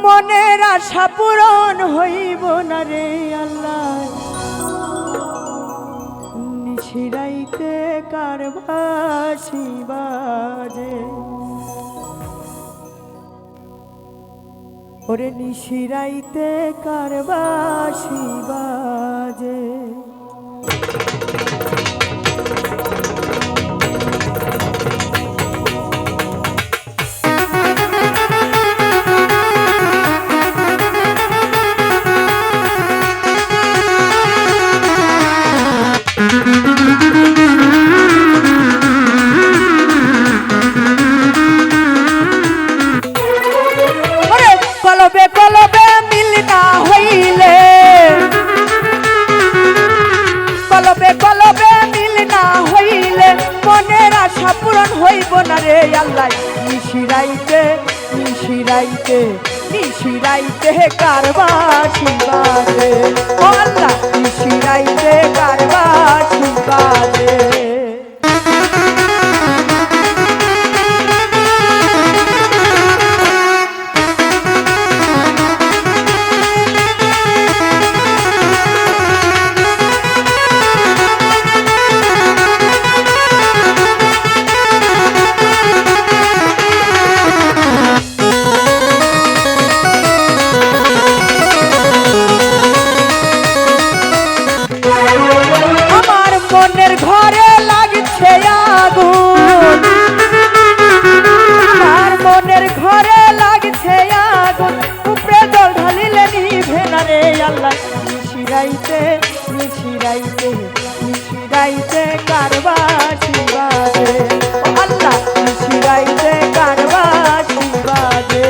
মনের আশা পূরণ হইব না রে আল্লাহ, নিশিরাইতে কার বাঁশি বাজে, ওরে নিশিরাইতে কার বাঁশি বাজে। কলবে কলবে মিল না হইলে, কলবে কলবে মিল না হইলে মনের আশা পূরণ হইব না রে আল্লাহ, নিশিরাইতে নিশিরাইতে নিশিরাইতে কার বাঁশি বাজে, ও আল্লাহ নিশিরাইতে কার বাঁশি বাজে। মনের ঘরে লাগছে আগুন, আর মনের ঘরে লাগছে আগুন, উপরে জল ঢালিলে নিভে না রে আল্লাহ, নিশিরাইতে নিশিরাইতে নিশিরাইতে কার বাঁশি বাজে, ও আল্লাহ নিশিরাইতে কার বাঁশি বাজে।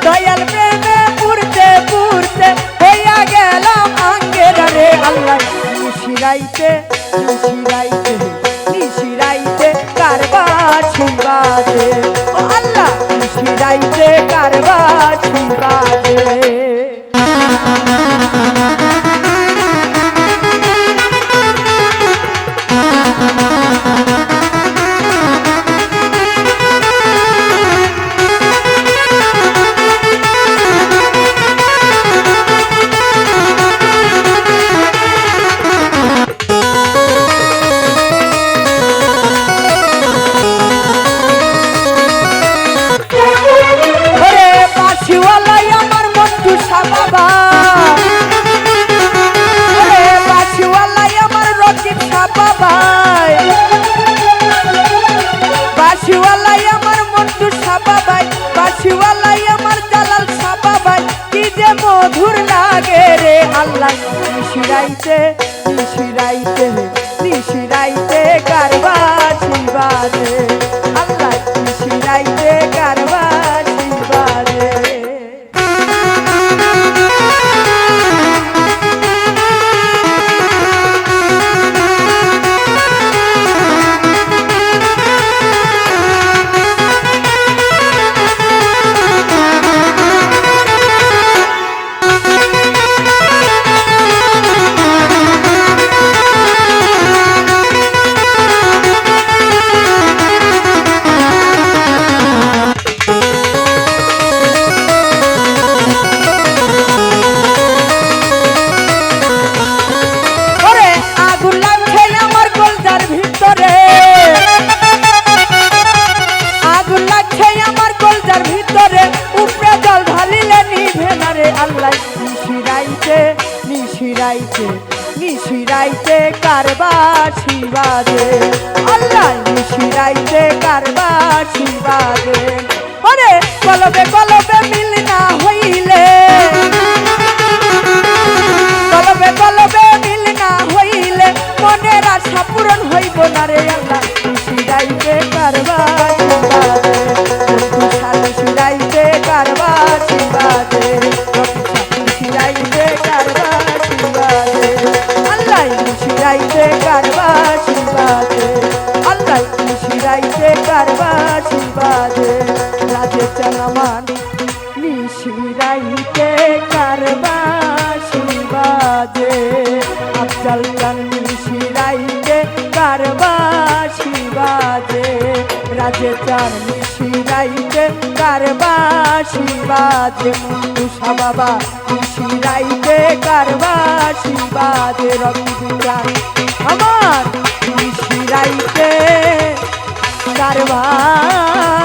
দয়াল প্রেমে পুরতে পুরতে হইয়া গেলাম আঙ্গেরা রে আল্লাহ, নিশিরাইতে নিশিরাইতে নিশিরাইতে কার বাঁশি বাজে, ও আল্লাহ নিশিরাইতে কার বাঁশি বাজে। বাঁশিওয়ালাই আমার মন্টু সাবা ভাই, বাঁশিওয়ালাই আমার জালাল সাবা ভাই, কি যে মধুর লাগে রে আল্লাহ, নিশিরাইতে নিশিরাইতে নিশিরাইতে কার বাঁশি বাজে, আল্লাহ নিশিরাইতে কার বাঁশি বাজে। নিশিরাইতে নিশিরাইতে কার বাঁশি বাজে, আল্লাহ না রে আল্লাহ নিশিরাইতে কারবাসি বাজে বন্ধু সার নিশিরাইতে কারবাসি বাজে নিশিরাইতে কারবাসি বাজে আল্লাহ নিশিরাইতে কারবাসি বাজে আল্লাহ নিশিরাইতে কারবাসি বাজে রাজে চালামান নিশিরাইতে কারবাসি বাজে আফজাল চান নিশিরাইতে কারবাসি বাজে রাজে চান নিশিরাইতে কারবাসি বাজে তুষা বাবা নিশিরাইতে কারবাসি বাজে রবিদান আমার নিশিরাইতে কারবাসি